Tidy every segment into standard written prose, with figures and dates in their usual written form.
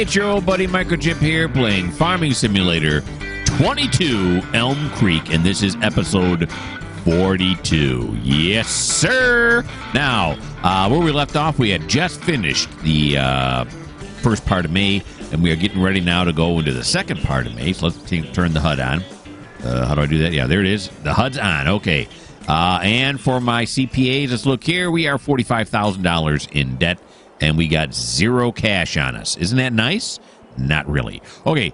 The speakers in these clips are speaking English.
it's your old buddy Mikerowchip here playing Farming Simulator 22 Elm Creek, and this is episode 42. Yes, sir! Now, where we left off, we had just finished the first part of May, and we are getting ready now to go into the second part of May. So let's turn the HUD on. How do I do that? Yeah, there it is. The HUD's on. Okay. And for my CPAs, let's look here. We are $45,000 in debt, and we got zero cash on us. Isn't that nice? Not really. Okay,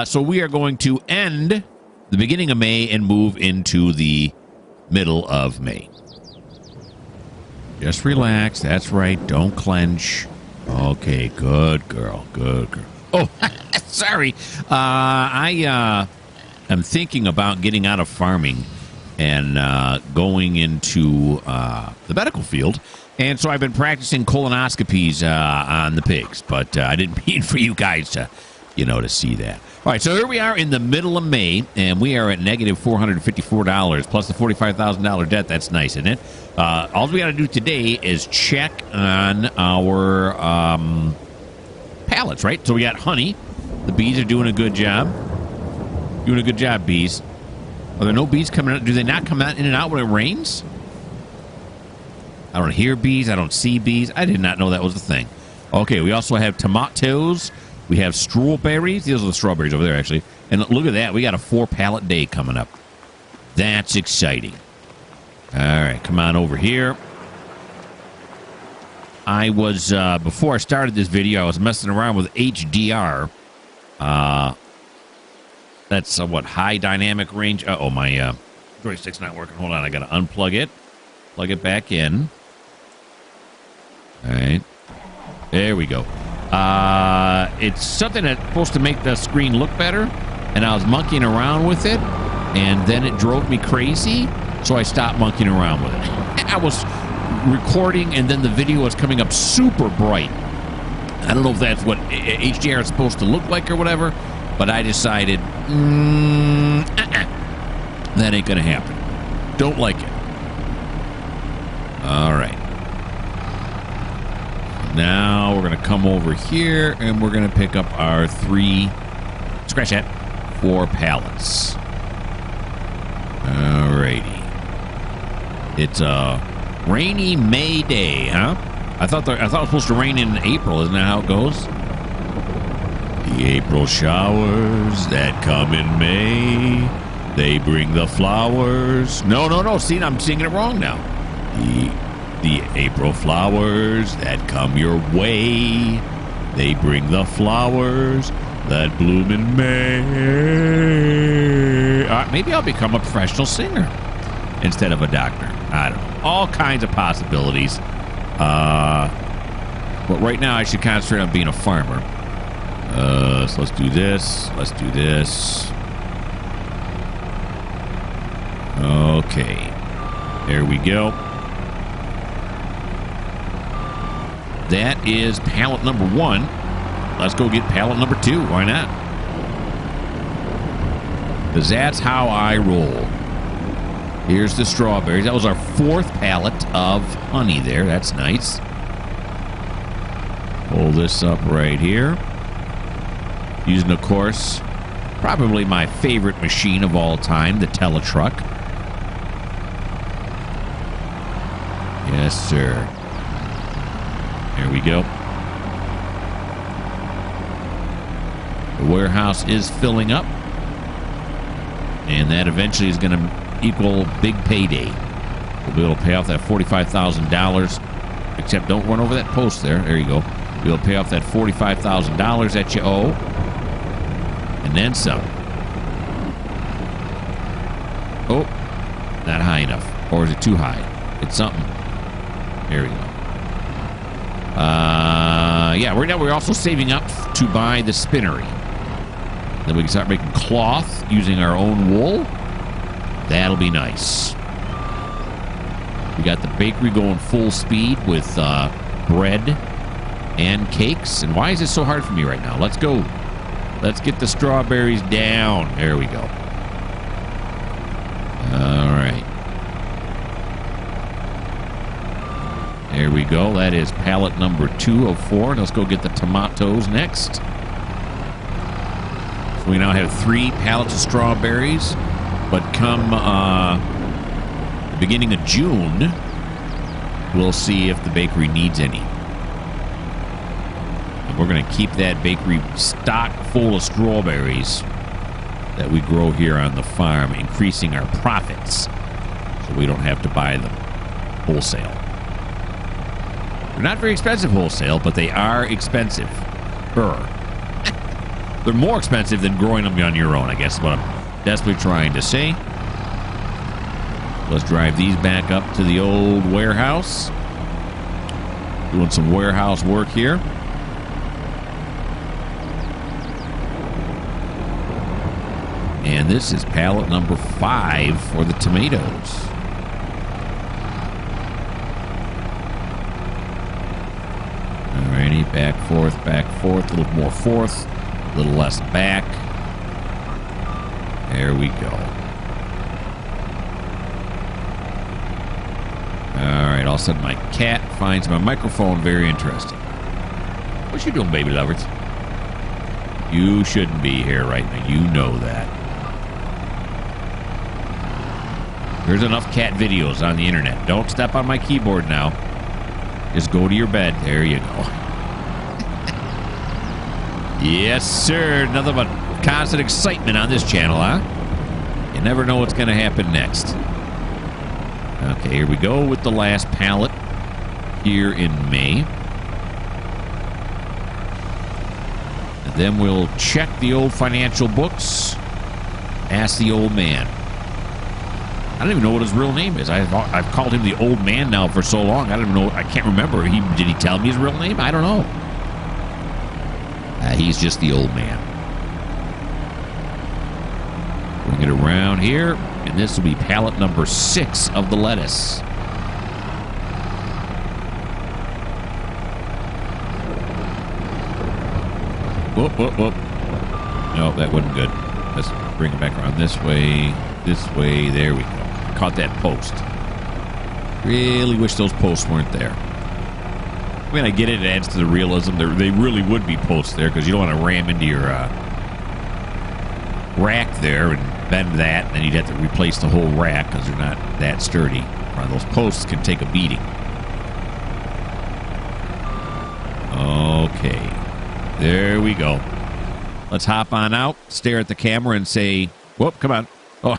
so we are going to end the beginning of May and move into the middle of May. Just relax. That's right. Don't clench. Okay, good girl. Good girl. Oh, sorry. I am thinking about getting out of farming and going into the medical field. And so I've been practicing colonoscopies on the pigs, but I didn't mean for you guys to, to see that. All right, so here we are in the middle of May, and we are at negative $454 plus the $45,000 debt. That's nice, isn't it? All we got to do today is check on our pallets, right? So we got honey. The bees are doing a good job. Doing a good job, bees. Are there no bees coming out? Do they not come out in and out when it rains? I don't hear bees. I don't see bees. I did not know that was the thing. Okay, we also have tomatoes. We have strawberries. These are the strawberries over there, actually. And look at that. We got a 4-pallet day coming up. That's exciting. All right, come on over here. I was, before I started this video, I was messing around with HDR. That's what, high dynamic range. Uh-oh, my joystick's not working. Hold on, I got to unplug it. Plug it back in. All right. There we go. It's something that's supposed to make the screen look better, and I was monkeying around with it, and then it drove me crazy, so I stopped monkeying around with it. I was recording, and then the video was coming up super bright. I don't know if that's what HDR is supposed to look like or whatever, but I decided, that ain't going to happen. Don't like it. All right. Now we're going to come over here, and we're going to pick up our 4 pallets. All righty. It's a rainy May day, huh? I thought it was supposed to rain in April. Isn't that how it goes? The April showers that come in May, they bring the flowers. No. See, I'm singing it wrong now. The April flowers that come your way, they bring the flowers that bloom in May. Maybe I'll become a professional singer instead of a doctor. I don't know. All kinds of possibilities. But right now I should concentrate on being a farmer. So let's do this. Let's do this. Okay. There we go. That is pallet number 1. Let's go get pallet number 2. Why not? Because that's how I roll. Here's the strawberries. That was our 4th pallet of honey there. That's nice. Pull this up right here. Using, of course, probably my favorite machine of all time, the Teletruck. Yes, sir. There we go. The warehouse is filling up. And that eventually is going to equal big payday. We'll be able to pay off that $45,000. Except don't run over that post there. There you go. We'll be able to pay off that $45,000 that you owe. And then some. Oh, not high enough. Or is it too high? It's something. There we go. Yeah, we're also saving up to buy the spinnery. Then we can start making cloth using our own wool. That'll be nice. We got the bakery going full speed with bread and cakes. And why is this so hard for me right now? Let's go. Let's get the strawberries down. There we go. All right. There we go. That is pallet number 2 of 4. Let's go get the tomatoes next. So we now have 3 pallets of strawberries. But come the beginning of June, we'll see if the bakery needs any. And we're going to keep that bakery stock full of strawberries that we grow here on the farm, increasing our profits so we don't have to buy them wholesale. They're not very expensive wholesale, but they are expensive. They're more expensive than growing them on your own, I guess is what I'm desperately trying to say. Let's drive these back up to the old warehouse. Doing some warehouse work here. And this is pallet number 5 for the tomatoes. Alrighty, back, forth, a little more forth, a little less back. There we go. Alright, all of a sudden my cat finds my microphone very interesting. What you doing, baby lovers? You shouldn't be here right now. You know that. There's enough cat videos on the internet. Don't step on my keyboard now. Just go to your bed. There you go. Yes, sir. Nothing but constant excitement on this channel, huh? You never know what's going to happen next. Okay, here we go with the last pallet here in May. And then we'll check the old financial books. Ask the old man. I don't even know what his real name is. I've called him the old man now for so long. I don't know. I can't remember. Did he tell me his real name? I don't know. He's just the old man. Bring it around here, and this will be pallet number 6 of the lettuce. Whoop, whoop, whoop. No, that wasn't good. Let's bring it back around this way. There we go. Caught that post. Really wish those posts weren't there. I mean, I get it. It adds to the realism. They really would be posts there because you don't want to ram into your rack there and bend that, and then you'd have to replace the whole rack because they're not that sturdy. Those posts can take a beating. Okay. There we go. Let's hop on out, stare at the camera, and say, whoop, come on. Oh,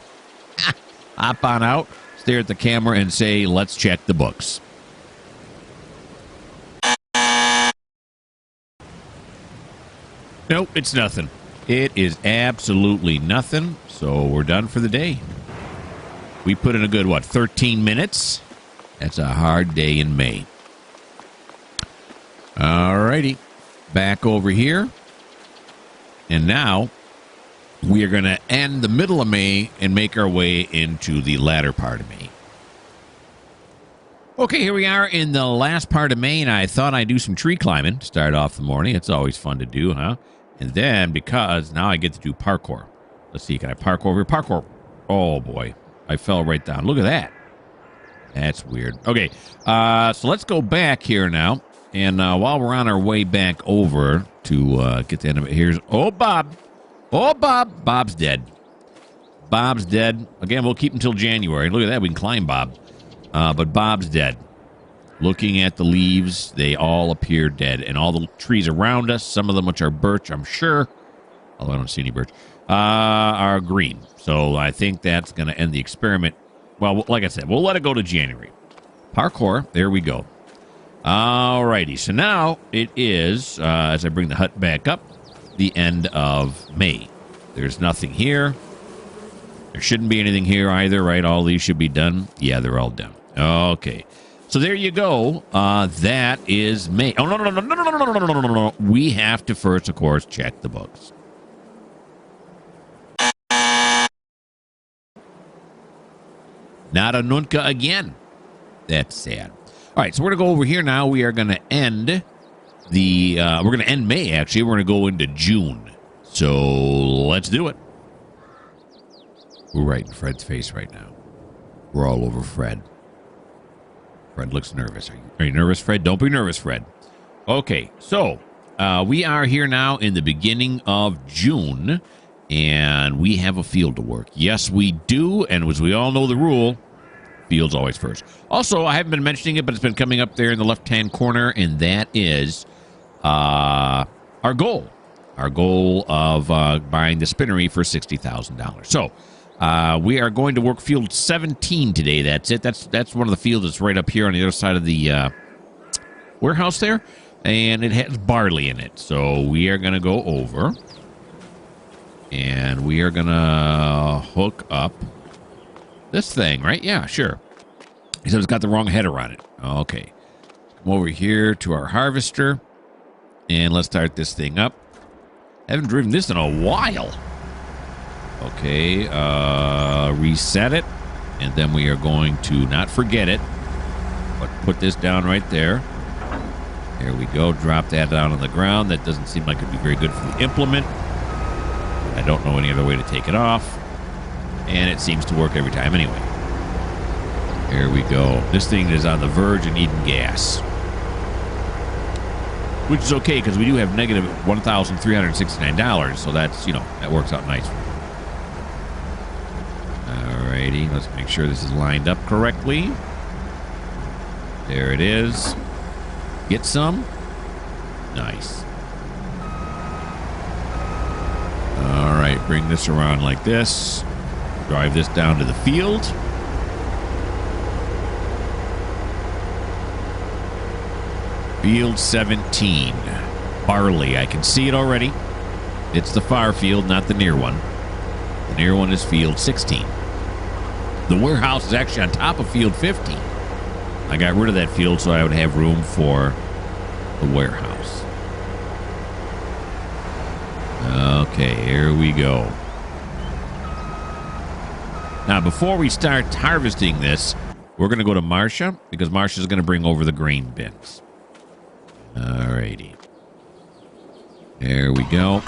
hop on out, stare at the camera, and say, let's check the books. Nope, it's nothing. It is absolutely nothing. So we're done for the day. We put in a good, 13 minutes? That's a hard day in May. All righty. Back over here. And now we are going to end the middle of May and make our way into the latter part of May. Okay, here we are in the last part of May, and I thought I'd do some tree climbing to start off the morning. It's always fun to do, huh? And then, because now I get to do parkour. Let's see, can I parkour over here? Parkour. Oh, boy. I fell right down. Look at that. That's weird. Okay, so let's go back here now. And while we're on our way back over to get the end of it, here's... Oh, Bob. Oh, Bob. Bob's dead. Bob's dead. Again, we'll keep him until January. Look at that. We can climb Bob. But Bob's dead. Looking at the leaves, they all appear dead. And all the trees around us, some of them which are birch, I'm sure, although I don't see any birch, are green. So I think that's going to end the experiment. Well, like I said, we'll let it go to January. Parkour, there we go. All righty. So now it is, as I bring the hut back up, the end of May. There's nothing here. There shouldn't be anything here either, right? All these should be done. Yeah, they're all done. Okay. So there you go. That is May. Oh, no. We have to first, of course, check the books. Not a Nunca again. That's sad. All right, so we're going to go over here now. We are going to end we're going to end May, actually. We're going to go into June. So let's do it. We're right in Fred's face right now. We're all over Fred. Fred looks nervous. Are you nervous, Fred? Don't be nervous, Fred. Okay, so we are here now in the beginning of June, And we have a field to work. Yes, we do. And as we all know the rule, field's always first. Also, I haven't been mentioning it, but it's been coming up there in the left-hand corner, and that is our goal. Our goal of buying the spinnery for $60,000. So we are going to work field 17 today. That's it. That's one of the fields that's right up here on the other side of the warehouse there, and it has barley in it. So we are going to go over, and we are going to hook up this thing, right? Yeah, sure. He said it's got the wrong header on it. Okay. Come over here to our harvester, and let's start this thing up. I haven't driven this in a while. Okay, reset it, and then we are going to not forget it, but put this down right there. There we go. Drop that down on the ground. That doesn't seem like it'd be very good for the implement. I don't know any other way to take it off, and it seems to work every time anyway. There we go. This thing is on the verge of needing gas, which is okay because we do have negative $1,369, so that's, you know, that works out nice. Alrighty, let's make sure this is lined up correctly. There it is. Get some. Nice. All right, bring this around like this. Drive this down to the field. Field 17. Barley. I can see it already. It's the far field, not the near one. The near one is field 16. The warehouse is actually on top of field 15. I got rid of that field so I would have room for the warehouse. Okay, here we go. Now, before we start harvesting this, we're going to go to Marcia, because Marcia's going to bring over the grain bins. Alrighty. There we go.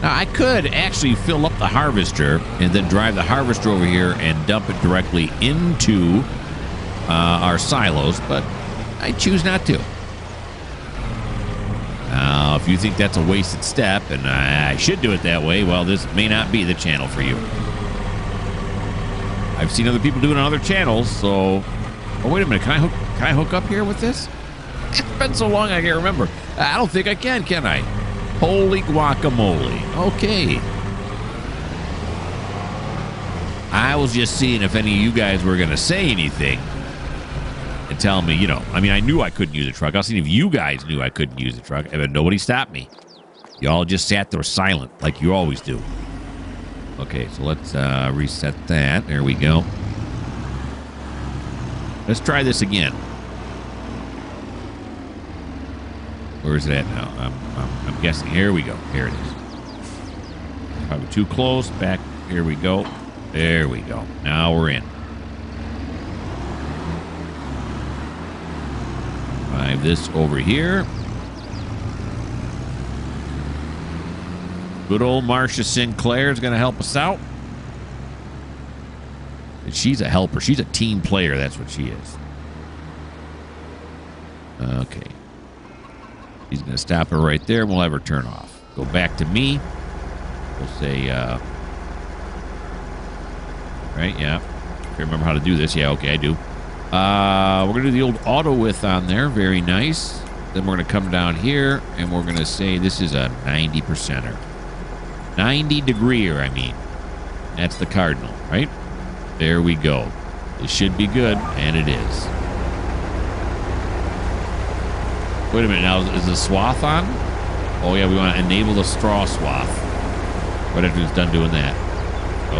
Now, I could actually fill up the harvester and then drive the harvester over here and dump it directly into our silos, but I choose not to. Now, if you think that's a wasted step and I should do it that way, well, this may not be the channel for you. I've seen other people do it on other channels, so... Oh, wait a minute. Can I hook up here with this? It's been so long I can't remember. I don't think I can I? Holy guacamole. Okay. I was just seeing if any of you guys were going to say anything and tell me, you know, I mean, I knew I couldn't use the truck. I was seeing if you guys knew I couldn't use the truck, but nobody stopped me. Y'all just sat there silent like you always do. Okay, so let's reset that. There we go. Let's try this again. Where is it at now? I'm guessing. Here we go. Here it is. Probably too close. Back. Here we go. There we go. Now we're in. Drive this over here. Good old Marcia Sinclair is going to help us out. And she's a helper. She's a team player. That's what she is. Okay. He's going to stop her right there, and we'll have her turn off. Go back to me. We'll say, right, yeah. I remember how to do this. Yeah, okay, I do. We're going to do the old auto width on there. Very nice. Then we're going to come down here, and we're going to say this is a 90%er. 90 degreeer, I mean. That's the cardinal, right? There we go. This should be good, and it is. Wait a minute, now is the swath on? Oh yeah, we want to enable the straw swath. Right after it's done doing that.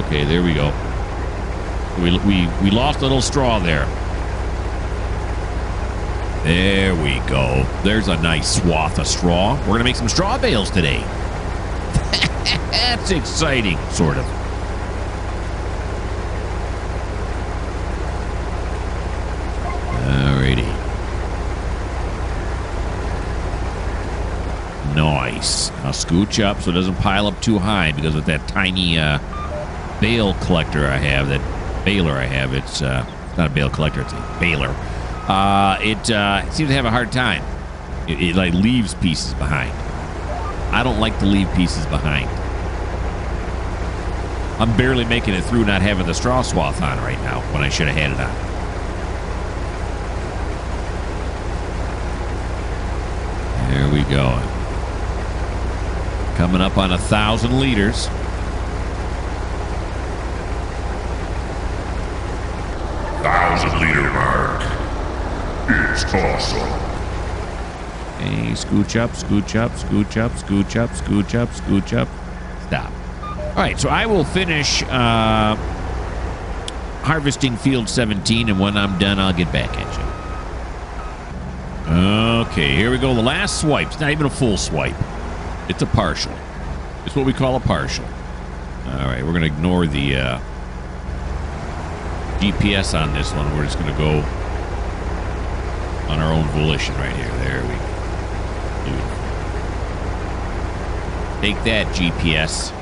Okay, there we go. We lost a little straw there. There we go. There's a nice swath of straw. We're going to make some straw bales today. That's exciting, sort of. Alrighty. Nice. Now scooch up so it doesn't pile up too high, because with that tiny bale collector I have, that baler I have, it's not a bale collector, it's a baler. It seems to have a hard time. It like leaves pieces behind. I don't like to leave pieces behind. I'm barely making it through not having the straw swath on right now when I should have had it on. There we go. Coming up on 1,000 liters. Liter mark. It's awesome. Hey, scooch up, scooch up, scooch up, scooch up, scooch up, scooch up. Stop. All right, so I will finish harvesting field 17, and when I'm done, I'll get back at you. Okay, here we go. The last swipe. It's not even a full swipe. It's a partial. It's what we call a partial. All right, we're going to ignore the GPS on this one. We're just going to go on our own volition right here. There we go. Beautiful. Take that, GPS.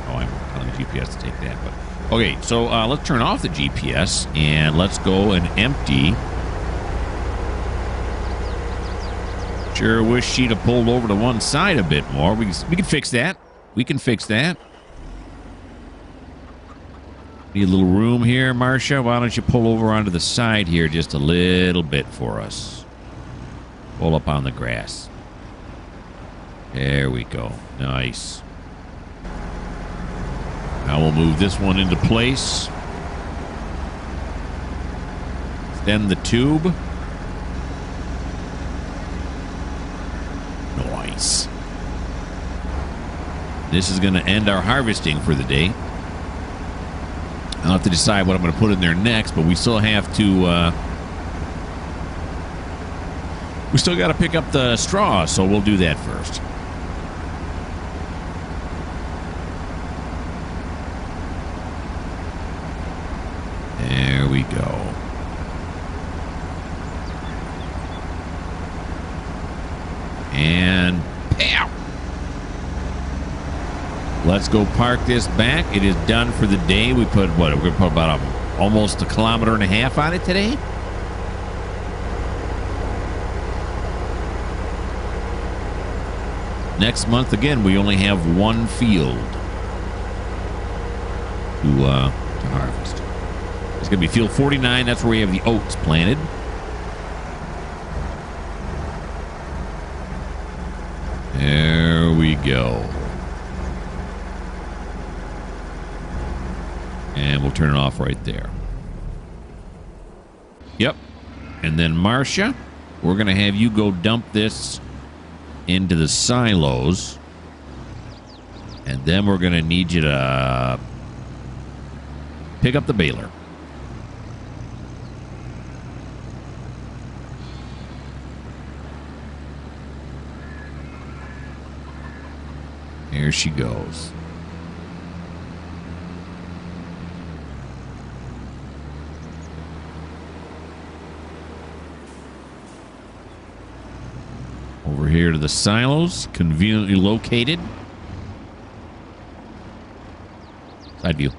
Oh, I'm telling the GPS to take that. But okay, so let's turn off the GPS and let's go and empty. Sure wish she'd have pulled over to one side a bit more. We can fix that. We can fix that. Need a little room here, Marcia. Why don't you pull over onto the side here just a little bit for us? Pull up on the grass. There we go. Nice. Now we'll move this one into place. Extend the tube. Nice. This is going to end our harvesting for the day. I'll have to decide what I'm going to put in there next, but we still have to... we still got to pick up the straw, so we'll do that first. There we go. And pow! Let's go park this back. It is done for the day. We put, what, we're going to put about almost 1.5 kilometers on it today? Next month, again, we only have one field to harvest. It's going to be field 49. That's where we have the oats planted. There we go. And we'll turn it off right there. Yep. And then, Marcia, we're going to have you go dump this into the silos. And then we're going to need you to pick up the baler. Here she goes. Over here to the silos, conveniently located. Side view.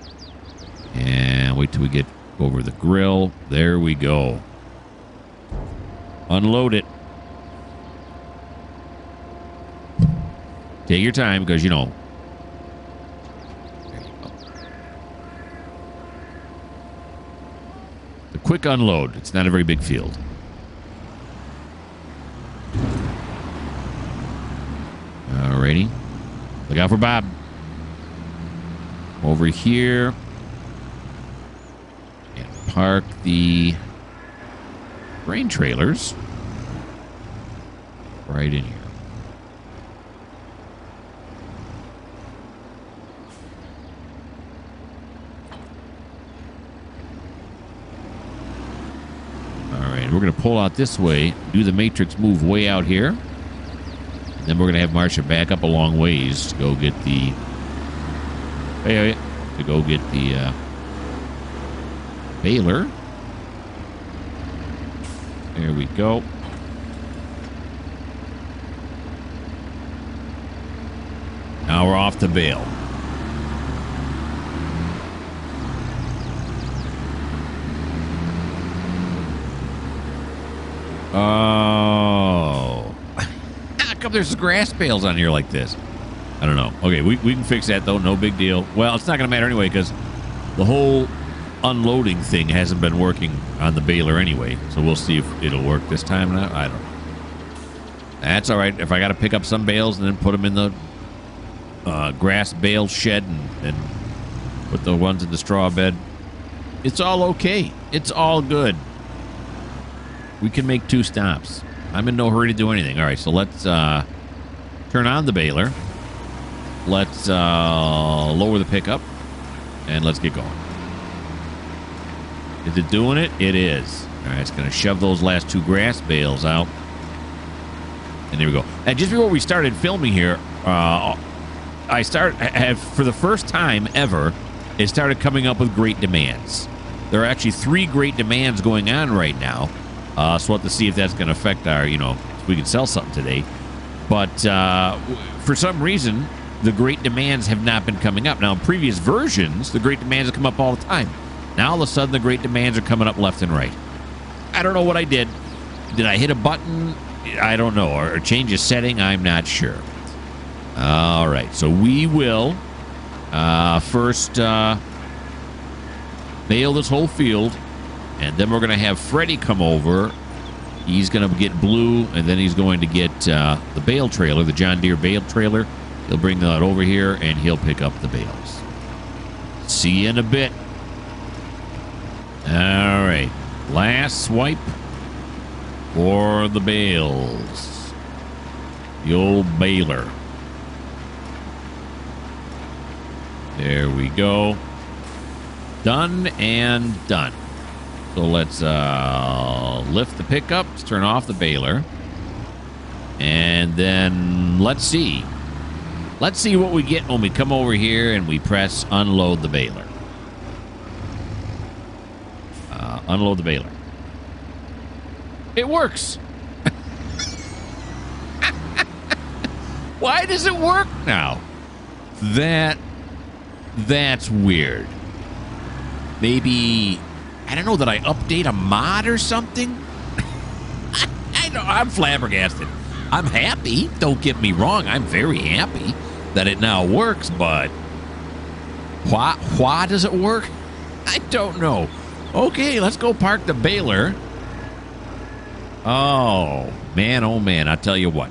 And wait till we get over the grill. There we go. Unload it. Take your time because, you know. There you go. The quick unload. It's not a very big field. Alrighty. Look out for Bob. Over here. And park the grain trailers right in here. Alright, we're going to pull out this way, do the matrix move way out here. Then we're going to have Marcia back up a long ways to go get the... baler. There we go. Now we're off to bale. Oh. How come there's grass bales on here like this? I don't know. Okay, we can fix that, though. No big deal. Well, it's not going to matter anyway because the whole unloading thing hasn't been working on the baler anyway. So we'll see if it'll work this time. Now. I don't know. That's all right. If I got to pick up some bales and then put them in the grass bale shed and put the ones in the straw bed, it's all okay. It's all good. We can make 2 stops. I'm in no hurry to do anything. All right, so let's turn on the baler. Let's lower the pickup, and let's get going. Is it doing it? It is. All right, it's going to shove those last 2 grass bales out. And there we go. And just before we started filming here, for the first time ever, it started coming up with great demands. There are actually 3 great demands going on right now. So we'll have to see if that's going to affect our, if we can sell something today. But for some reason, the great demands have not been coming up. Now, in previous versions, the great demands have come up all the time. Now, all of a sudden, the great demands are coming up left and right. I don't know what I did. Did I hit a button? I don't know. Or change a setting? I'm not sure. All right. So we will first bale this whole field. And then we're going to have Freddy come over. He's going to get blue, and then he's going to get the bale trailer, the John Deere bale trailer. He'll bring that over here, and he'll pick up the bales. See you in a bit. All right. Last swipe for the bales. The old baler. There we go. Done and done. So let's lift the pickup, let's turn off the baler, and then let's see. Let's see what we get when we come over here and we press unload the baler. Unload the baler. It works. Why does it work now? That's weird. Maybe... I don't know, that I update a mod or something? I know, I'm flabbergasted. I'm happy, don't get me wrong. I'm very happy that it now works, but why does it work? I don't know. Okay, let's go park the baler. Oh, man, I tell you what.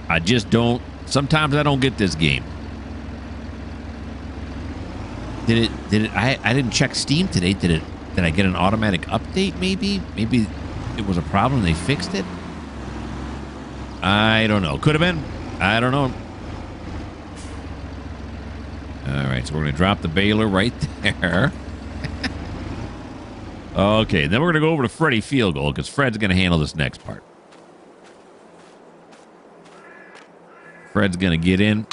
I just don't, sometimes I don't get this game. Did it, I didn't check Steam today, did I get an automatic update, maybe? Maybe it was a problem and they fixed it? I don't know. Could have been. I don't know. All right, so we're going to drop the baler right there. Okay, then we're going to go over to Freddy Field Goal because Fred's going to handle this next part. Fred's going to get in.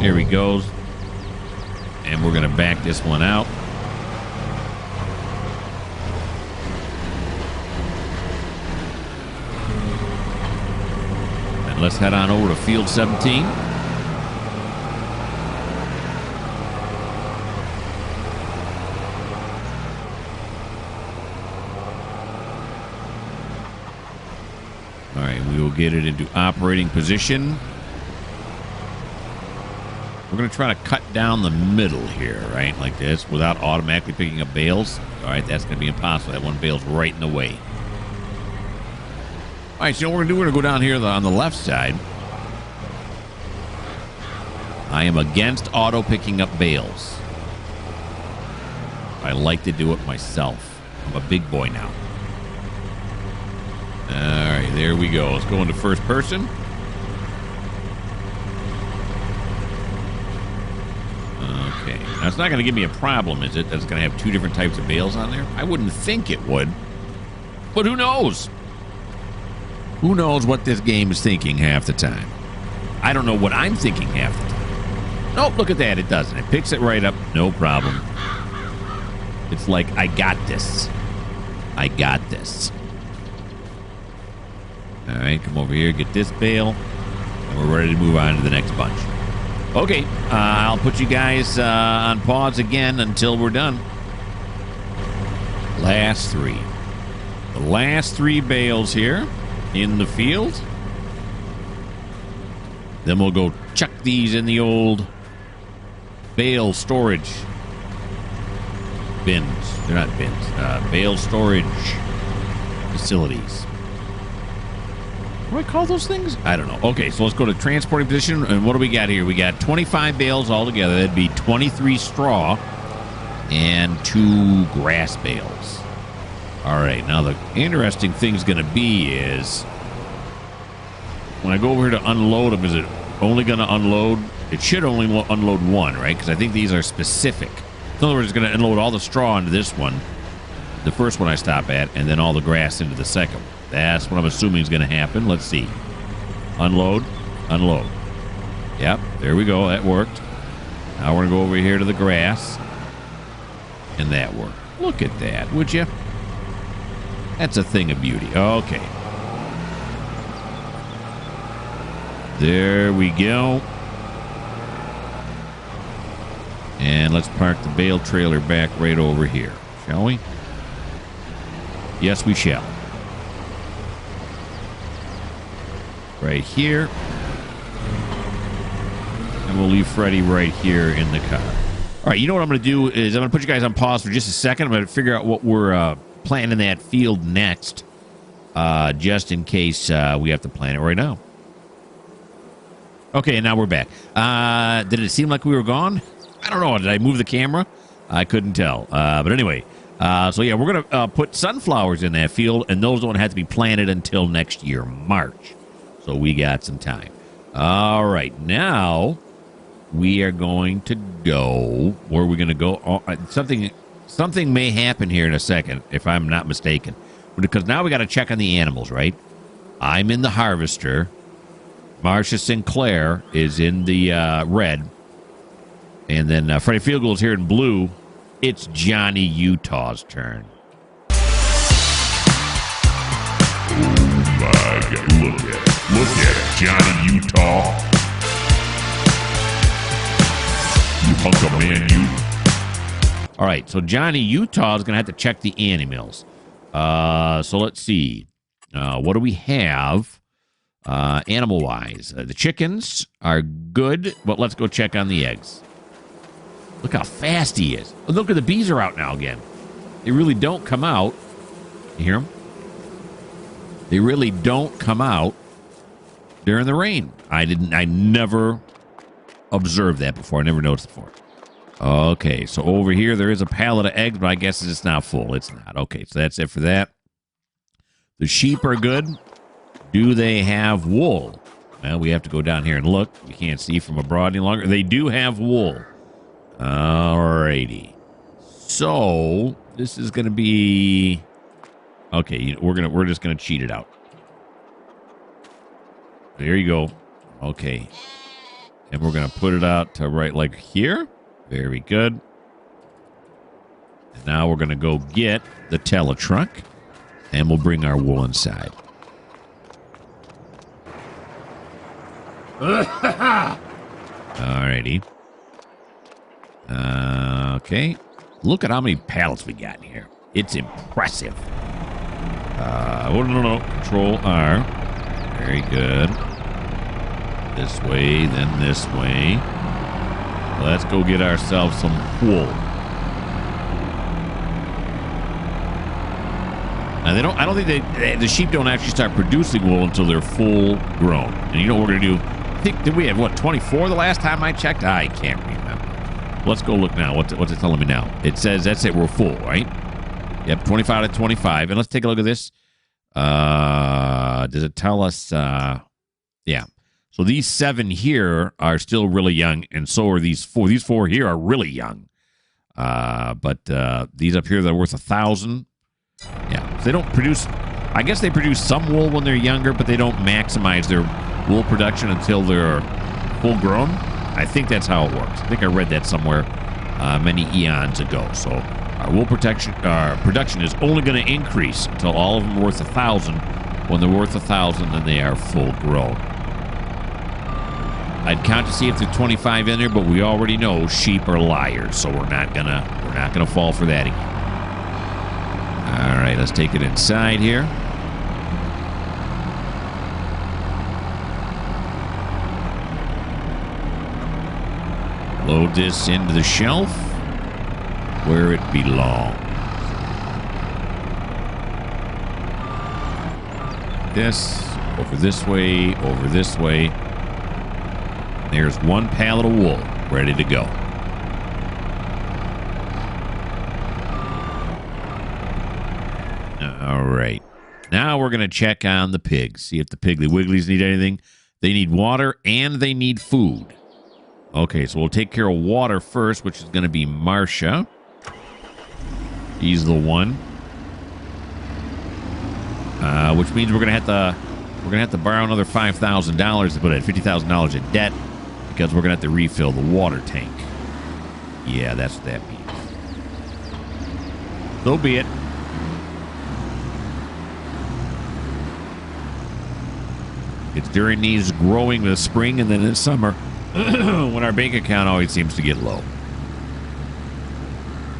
Here he goes. And we're going to back this one out. And let's head on over to Field 17. All right, we will get it into operating position. We're going to try to cut down the middle here, right? Like this, without automatically picking up bales. All right, that's going to be impossible. That one bale's right in the way. All right, so you know what we're going to do? We're going to go down here on the left side. I am against auto picking up bales. I like to do it myself. I'm a big boy now. All right, there we go. Let's go into first person. Okay. Now, it's not going to give me a problem, is it? That's going to have 2 different types of bales on there? I wouldn't think it would. But who knows? Who knows what this game is thinking half the time? I don't know what I'm thinking half the time. Nope, look at that. It doesn't. It picks it right up. No problem. It's like, I got this. I got this. All right, come over here, get this bale, and we're ready to move on to the next bunch. Okay, I'll put you guys on pause again until we're done. Last 3. The last 3 bales here in the field. Then we'll go chuck these in the old bale storage bins. They're not bins. Bale storage facilities. What do I call those things? I don't know. Okay, so let's go to transporting position. And what do we got here? We got 25 bales altogether. That'd be 23 straw and 2 grass bales. All right, now the interesting thing's going to be is when I go over here to unload them, is it only going to unload? It should only unload 1, right? Because I think these are specific. In other words, it's going to unload all the straw into this one, the first one I stop at, and then all the grass into the second one. That's what I'm assuming is going to happen. Let's see. Unload. Unload. Yep, there we go. That worked. Now we're going to go over here to the grass. And that worked. Look at that, would you? That's a thing of beauty. Okay. There we go. And let's park the bale trailer back right over here, shall we? Yes, we shall. Right here. And we'll leave Freddy right here in the car. All right, you know what I'm going to do is I'm going to put you guys on pause for just a second. I'm going to figure out what we're planting in that field next, just in case we have to plant it right now. Okay, and now we're back. Did it seem like we were gone? I don't know. Did I move the camera? I couldn't tell. But anyway, so yeah, we're going to put sunflowers in that field, and those don't have to be planted until next year, March. So we got some time. All right, now we are going to go. Where are we going to go? Oh, something may happen here in a second, if I'm not mistaken. Because now we got to check on the animals, right? I'm in the harvester. Marcia Sinclair is in the red. And then Freddie Fieldgold's here in blue. It's Johnny Utah's turn. Oh my God, look at Johnny Utah. You hunk of man, you. All right, so Johnny Utah is going to have to check the animals. So let's see. What do we have animal-wise? The chickens are good, but let's go check on the eggs. Look how fast he is. Oh, look at the bees are out now again. They really don't come out. You hear them? They really don't come out during the rain. I never observed that before. I never noticed before. Okay, so over here there is a pallet of eggs, but I guess it's not full. It's not. Okay, so that's it for that. The sheep are good. Do they have wool? Well, we have to go down here and look. We can't see from abroad any longer. They do have wool. Alrighty. So this is going to be okay. We're just going to cheat it out. There you go. Okay, and we're going to put it out to right like here. Very good. And now we're going to go get the Teletruck, and we'll bring our wool inside. Alrighty. Okay. Look at how many pallets we got in here. It's impressive. No. Control R. Very good. This way, then this way. Let's go get ourselves some wool. Now I don't think the sheep don't actually start producing wool until they're full grown. And you know what we're gonna do? I think did we have 24 the last time I checked? I can't remember. Let's go look now. What's it telling me now? It says that's it. We're full, right? Yep, 25 to 25. And let's take a look at this. Does it tell us? Yeah. So these 7 here are still really young, and so are these 4. These 4 here are really young. But these up here that are worth 1,000. Yeah. So they don't produce. I guess they produce some wool when they're younger, but they don't maximize their wool production until they're full grown. I think that's how it works. I think I read that somewhere many eons ago. So our wool production is only going to increase until all of them are worth 1,000. When they're worth 1,000, then they are full grown. I'd count to see if there's 25 in there, but we already know sheep are liars, so we're not gonna fall for that again. All right, let's take it inside here. Load this into the shelf where it belongs. This, over this way, over this way. There's one pallet of wool ready to go. All right. Now we're going to check on the pigs. See if the Piggly Wigglies need anything. They need water and they need food. Okay, so we'll take care of water first, which is going to be Marcia. He's the one. Which means we're gonna have to borrow another $5,000 to put at $50,000 in debt because we're gonna have to refill the water tank. Yeah, that's what that means. So be it. It's during these growing the spring and then in the summer when our bank account always seems to get low.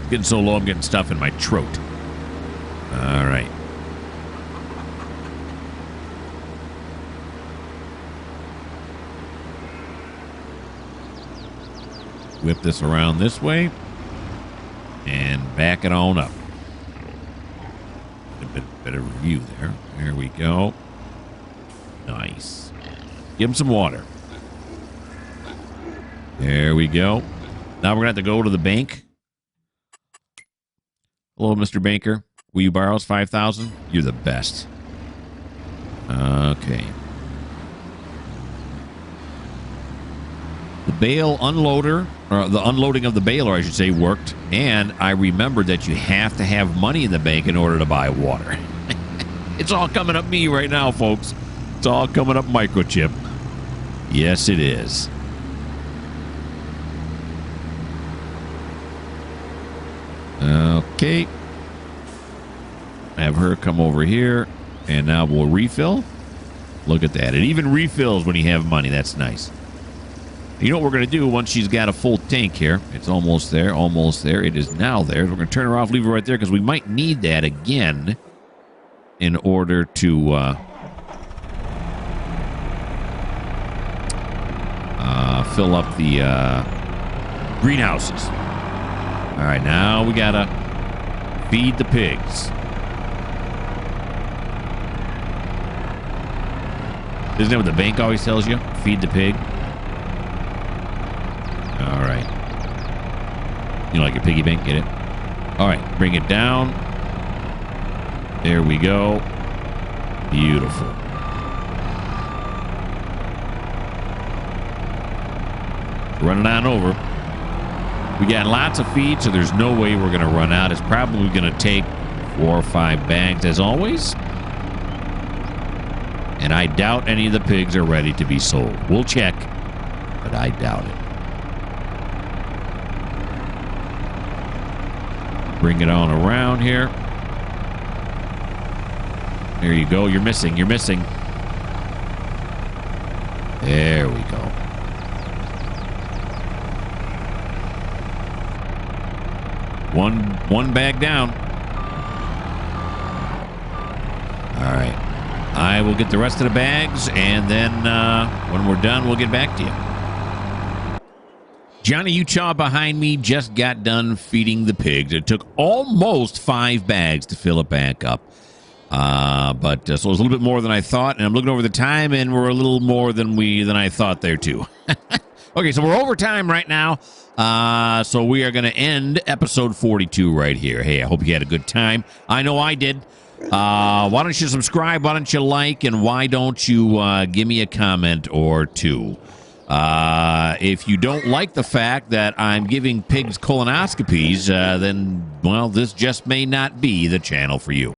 It's getting so low, I'm getting stuff in my throat. All right. Whip this around this way and back it on up. A bit better view there. There we go. Nice. Give him some water. There we go. Now we're going to have to go to the bank. Hello, Mr. Banker. Will you borrow us $5,000? You're the best. Okay. The bale unloader, or the unloading of the baler, I should say, worked. And I remembered that you have to have money in the bank in order to buy water. It's all coming up me right now, folks. It's all coming up Mikerowchip. Yes, it is. Okay. Have her come over here, and now we'll refill. Look at that. It even refills when you have money. That's nice. You know what we're going to do once she's got a full tank here? It's almost there, almost there. It is now there. We're going to turn her off, leave her right there, because we might need that again in order to fill up the greenhouses. All right, now we got to feed the pigs. Isn't that what the bank always tells you? Feed the pig. All right. You know, like a piggy bank, get it? All right, bring it down. There we go. Beautiful. Running on over. We got lots of feed, so there's no way we're going to run out. It's probably going to take 4 or 5 bags, as always. And I doubt any of the pigs are ready to be sold. We'll check, but I doubt it. Bring it on around here. There you go. You're missing. You're missing. There we go. One bag down. All right. I will get the rest of the bags, and then when we're done, we'll get back to you. Johnny Utah behind me just got done feeding the pigs. It took almost 5 bags to fill it back up. But so it was a little bit more than I thought, and I'm looking over the time, and we're a little more than I thought there, too. Okay, so we're over time right now. So we are going to end episode 42 right here. Hey, I hope you had a good time. I know I did. Why don't you subscribe? Why don't you like? And why don't you give me a comment or two? If you don't like the fact that I'm giving pigs colonoscopies, then, well, this just may not be the channel for you.